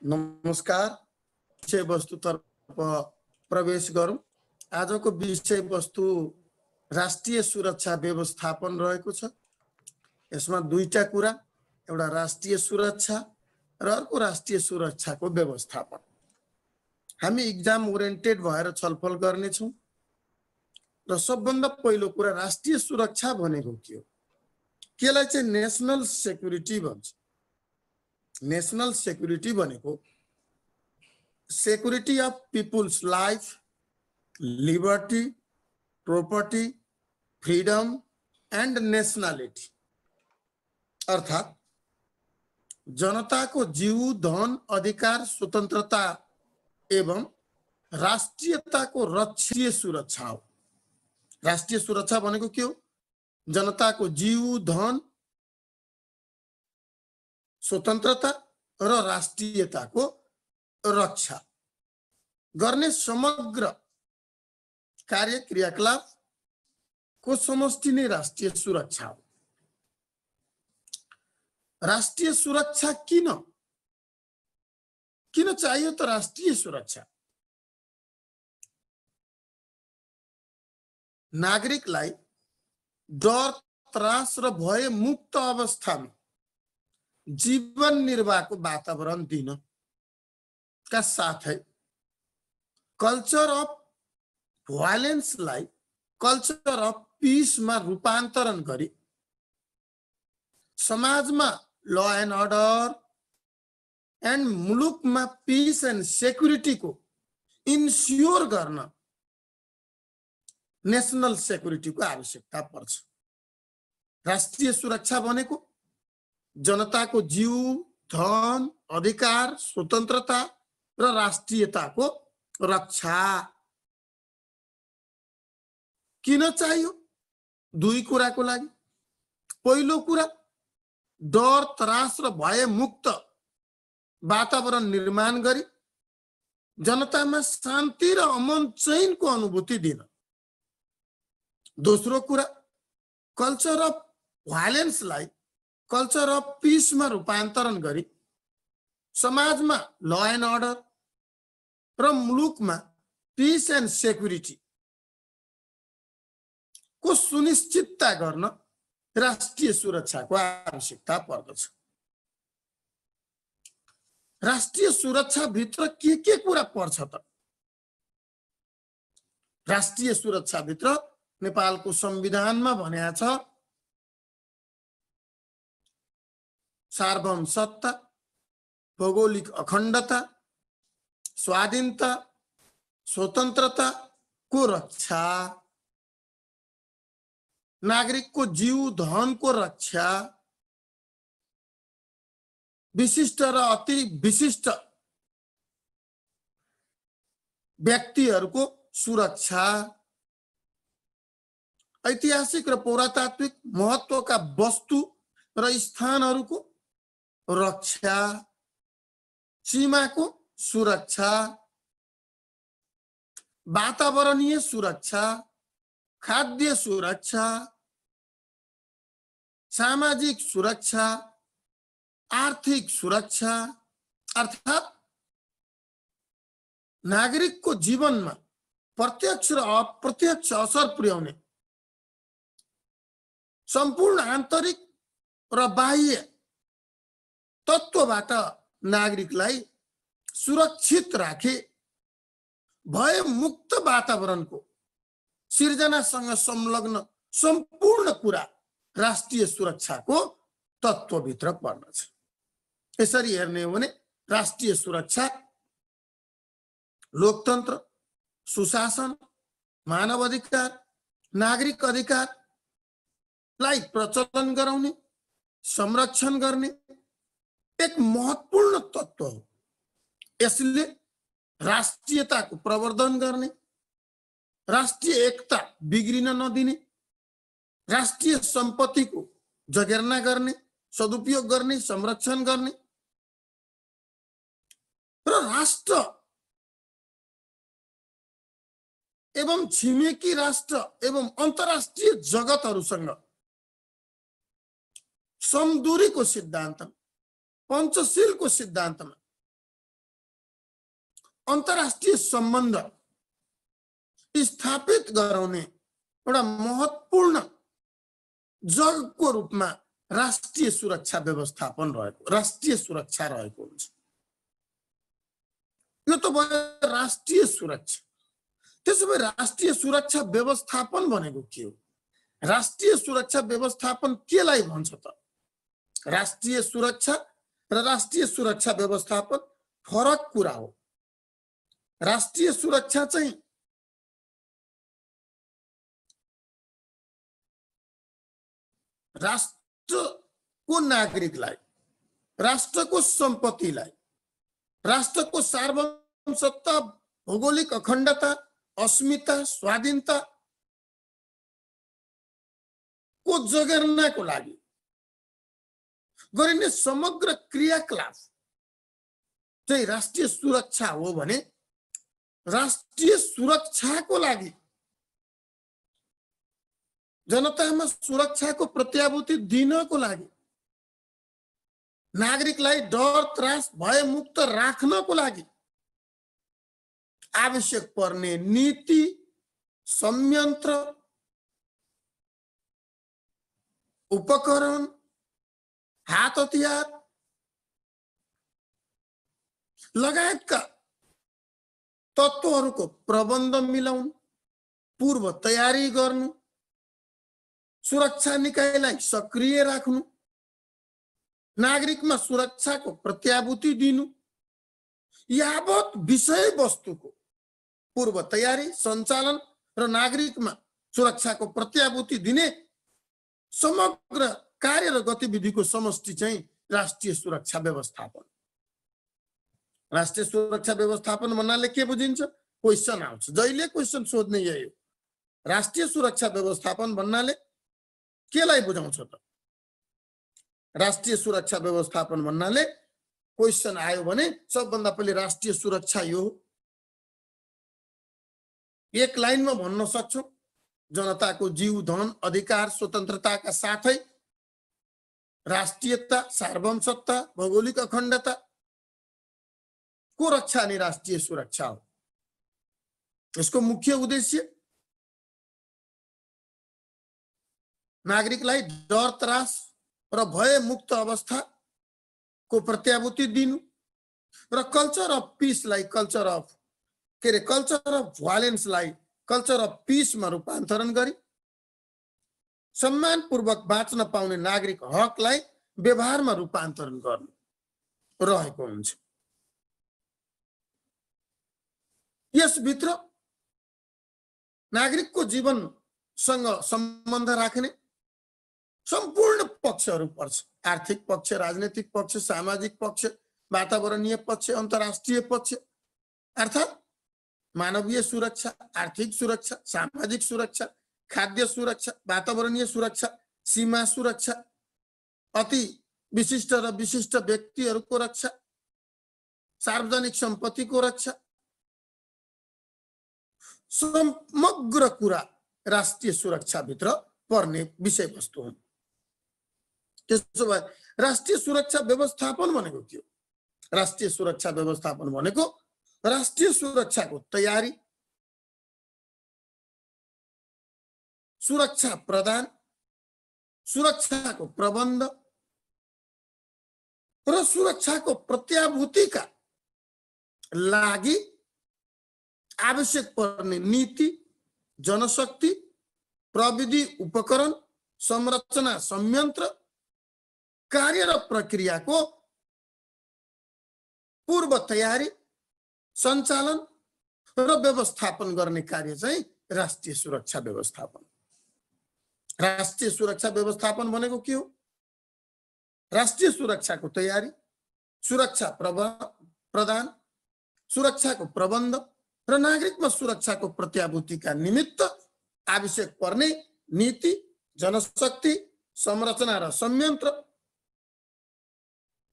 नमस्कार। विषय वस्तु तर्फ प्रवेश गरौँ। आजको विषय वस्तु राष्ट्रिय सुरक्षा व्यवस्थापन रहेको छ। यसमा दुईटा कुरा, एउटा राष्ट्रिय सुरक्षा र अर्को राष्ट्रिय सुरक्षाको व्यवस्थापन। हामी इक्जाम ओरिएन्टेड भएर छलफल गर्नेछौँ र सबभन्दा पहिलो कुरा राष्ट्रिय सुरक्षा भनेको के हो? केलाई चाहिँ नेशनल सेक्युरिटी भन्छ। नेशनल सेक्युरिटी भनेको security of people's life, liberty, property, freedom and nationality, अर्थात जनताको जीव, धन, अधिकार, स्वतन्त्रता एवं राष्ट्रियताको राष्ट्रिय सुरक्षा हो। राष्ट्रिय सुरक्षा भनेको के हो? जनताको जीव, धन, स्वतन्त्रता र राष्ट्रियताको रक्षा गर्ने समग्र कार्य क्रियाकलाप को समष्टि नै राष्ट्रिय सुरक्षा हो। राष्ट्रिय सुरक्षा किन चाहियो त राष्ट्रिय सुरक्षा? नागरिकलाई डर, त्रास र भय मुक्त अवस्थामा जीवन निर्वाहको वातावरण दिन का साथै कल्चर अफ भायोलेन्सलाई कल्चर अफ पीसमा रूपान्तरण गरी समाजमा ल एन्ड अर्डर एन्ड मुलुकमा पीस एन्ड सेक्युरिटी को इन्स्योर गर्न नेशनल सेक्युरिटी को आवश्यकता पर्छ। राष्ट्रिय सुरक्षा भनेको जनताको जीव, धन, अधिकार, स्वतन्त्रता र राष्ट्रियताको रक्षा। किन चाहियो? दुई कुराको लागि। पहिलो कुरा, डर, त्रास र भय मुक्त वातावरण निर्माण गरी जनतामा शान्ति र अमन चैनको अनुभूति दिन। दोस्रो कुरा, कल्चर अफ भायोलेन्सलाई कल्चर अफ पीसमा रूपान्तरण गरी समाजमा ल एन्ड अर्डर र मुलुकमा पीस एन्ड सेक्युरिटी को सुनिश्चितता गर्न राष्ट्रिय सुरक्षाको आवश्यकता पर्दछ। राष्ट्रिय सुरक्षा भित्र के कुरा पर्छ त? राष्ट्रिय सुरक्षा भित्र नेपालको संविधानमा भनेको छ सार्वभौम सत्ता, भौगोलिक अखण्डता, स्वाधीनता, स्वतन्त्रता को रक्षा, नागरिक को जीव, धन को रक्षा, विशिष्ट र अति विशिष्ट व्यक्तिहरूको सुरक्षा, ऐतिहासिक र पुरातात्विक महत्वका वस्तु र स्थानहरूको रक्षा, सीमाको सुरक्षा, वातावरणीय सुरक्षा, खाद्य सुरक्षा, सामाजिक सुरक्षा, आर्थिक सुरक्षा, अर्थात नागरिकको जीवनमा प्रत्यक्ष र अप्रत्यक्ष असर पुर्याउने सम्पूर्ण आन्तरिक र बाह्य तत्वबाट नागरिकलाई सुरक्षित राखे भय मुक्त वातावरणको सिर्जनासँग संलग्न सम्पूर्ण कुरा राष्ट्रिय सुरक्षाको तत्वभित्र पर्दछ। यसरी हेर्ने हो भने राष्ट्रिय सुरक्षा लोकतन्त्र, सुशासन, मानव अधिकार, नागरिक अधिकारलाई प्रचलन गराउने, संरक्षण गर्ने एक महत्वपूर्ण तत्व हो। यसले राष्ट्रियताको प्रवर्धन गर्ने, राष्ट्रिय एकता बिग्रिन नदिने, राष्ट्रिय सम्पत्तिको जगेर्ना गर्ने, सदुपयोग गर्ने, संरक्षण गर्ने र राष्ट्र एवं छिमेकी राष्ट्र एवं अन्तर्राष्ट्रिय जगतहरूसँग समदूरीको सिद्धान्त, पंचशीलको सिद्धान्तमा अन्तर्राष्ट्रिय सम्बन्ध स्थापित गराउने एउटा महत्त्वपूर्ण जगको रूपमा राष्ट्रिय सुरक्षा व्यवस्थापन रहेको, राष्ट्रिय सुरक्षा रहेको हुन्छ। यो त भयो राष्ट्रिय सुरक्षा। त्यसो भए राष्ट्रिय सुरक्षा व्यवस्थापन भनेको के हो? राष्ट्रिय सुरक्षा व्यवस्थापन केलाई भन्छ त? राष्ट्रिय सुरक्षा र राष्ट्रिय सुरक्षा व्यवस्थापन फरक कुरा हो। राष्ट्रिय सुरक्षा चाहिँ राष्ट्रको नागरिकलाई, राष्ट्रको सम्पत्तिलाई, राष्ट्रको सार्वभौमसत्ता, भौगोलिक अखण्डता, अस्मिता, स्वाधीनता को जगेर्नाको लागि गरिने समग्र क्रियाकलाप चाहिँ राष्ट्रिय सुरक्षा हो भने राष्ट्रिय सुरक्षाको लागि जनतामा सुरक्षाको प्रत्याभूति दिनको लागि नागरिकलाई डर त्रास भय मुक्त राख्नको लागि आवश्यक पर्ने नीति, संयन्त्र, उपकरण, हात हतियार लगायतका तत्त्वहरूको प्रबन्ध मिलाउनु, पूर्व तयारी गर्नु, सुरक्षा निकायलाई सक्रिय राख्नु, नागरिकमा सुरक्षाको प्रत्याभूति दिनु, यावत विषय वस्तुको पूर्व तयारी, सञ्चालन र नागरिकमा सुरक्षाको प्रत्याभूति दिने समग्र कार्य र गतिविधिको समष्टि चाहिँ राष्ट्रिय सुरक्षा व्यवस्थापन। राष्ट्रिय सुरक्षा व्यवस्थापन भन्नाले के बुझिन्छ? क्वेशन आउँछ, जहिले क्वेशन सोध्ने यही हो। राष्ट्रिय सुरक्षा व्यवस्थापन भन्नाले केलाई बुझाउँछ त? राष्ट्रिय सुरक्षा व्यवस्थापन भन्नाले क्वेशन आयो भने सबभन्दा पहिले राष्ट्रिय सुरक्षा यो हो। एक लाइनमा भन्न सक्छौं, जनताको जीव, धन, अधिकार, स्वतन्त्रताका साथै राष्ट्रियता, सार्वभौमसत्ता, भौगोलिक अखण्डता को रक्षा नै राष्ट्रिय सुरक्षा हो। यसको मुख्य उद्देश्य नागरिकलाई डर त्रास र भय मुक्त अवस्थाको प्रत्याभूति दिनु र कल्चर अफ पीसलाई कल्चर अफ भायोलेन्सलाई कल्चर अफ पीसमा रूपान्तरण गरी सम्मानपूर्वक बाँच्न पाउने नागरिक हकलाई व्यवहारमा रूपान्तरण गर्नु रहेको हुन्छ। यसभित्र नागरिकको जीवनसँग सम्बन्ध राख्ने सम्पूर्ण पक्षहरू पर्छ। आर्थिक पक्ष, राजनीतिक पक्ष, सामाजिक पक्ष, वातावरणीय पक्ष, अन्तर्राष्ट्रिय पक्ष, अर्थात् मानवीय सुरक्षा, आर्थिक सुरक्षा, सामाजिक सुरक्षा, खाद्य सुरक्षा, वातावरणीय सुरक्षा, सीमा सुरक्षा, अति विशिष्ट र विशिष्ट व्यक्तिहरूको रक्षा, सार्वजनिक सम्पत्तिको रक्षा, समग्र कुरा राष्ट्रिय सुरक्षा भित्र पर्ने विषयवस्तु हुन्। त्यसो भए राष्ट्रिय सुरक्षा व्यवस्थापन भनेको के हो? राष्ट्रिय सुरक्षा व्यवस्थापन भनेको राष्ट्रिय सुरक्षाको तयारी, सुरक्षा प्रदान, सुरक्षाको प्रबन्ध र सुरक्षाको प्रत्याभूतिका लागि आवश्यक पर्ने नीति, जनशक्ति, प्रविधि, उपकरण, संरचना, संयन्त्र, कार्य र प्रक्रियाको पूर्व तयारी, सञ्चालन र व्यवस्थापन गर्ने कार्य चाहिँ राष्ट्रिय सुरक्षा व्यवस्थापन। राष्ट्रिय सुरक्षा व्यवस्थापन भनेको के हो? राष्ट्रिय सुरक्षाको तयारी, सुरक्षा प्रदान, सुरक्षाको प्रबन्ध र नागरिकमा सुरक्षाको प्रत्याभूतिका निमित्त आवश्यक पर्ने नीति, जनशक्ति, संरचना र संयन्त्र,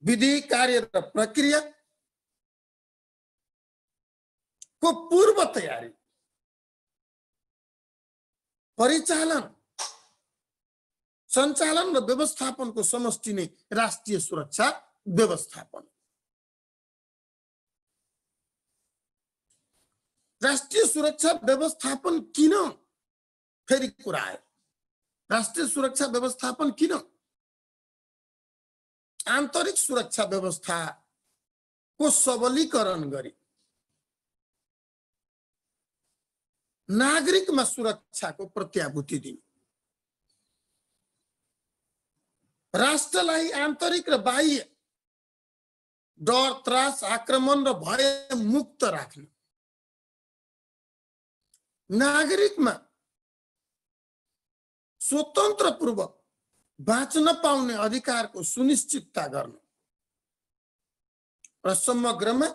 विधि, कार्य र प्रक्रिया को पूर्व तयारी, परिचालन, सञ्चालन र व्यवस्थापनको समष्टि नै राष्ट्रिय सुरक्षा व्यवस्थापन। राष्ट्रिय सुरक्षा व्यवस्थापन किन फेरि कुरा आयो राष्ट्रिय सुरक्षा व्यवस्थापन किन आन्तरिक सुरक्षा व्यवस्था को सबलीकरण गरी नागरिकमा सुरक्षाको प्रत्याभूति दिनु राष्ट्रलाई आन्तरिक र बाह्य डर त्रास आक्रमण र भय मुक्त राख्नु नागरिकमा स्वतन्त्र पूर्वक बाँच्न पाउने अधिकारको सुनिश्चितता गर्नु र समग्रमा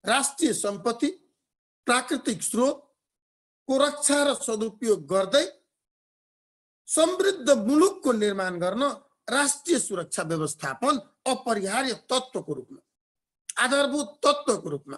राष्ट्रिय सम्पत्ति प्राकृतिक स्रोतको रक्षा र सदुपयोग गर्दै समृद्ध मुलुकको निर्माण गर्न राष्ट्रिय सुरक्षा व्यवस्थापन अपरिहार्य तत्त्वको रूपमा आधारभूत तत्त्वको रूपमा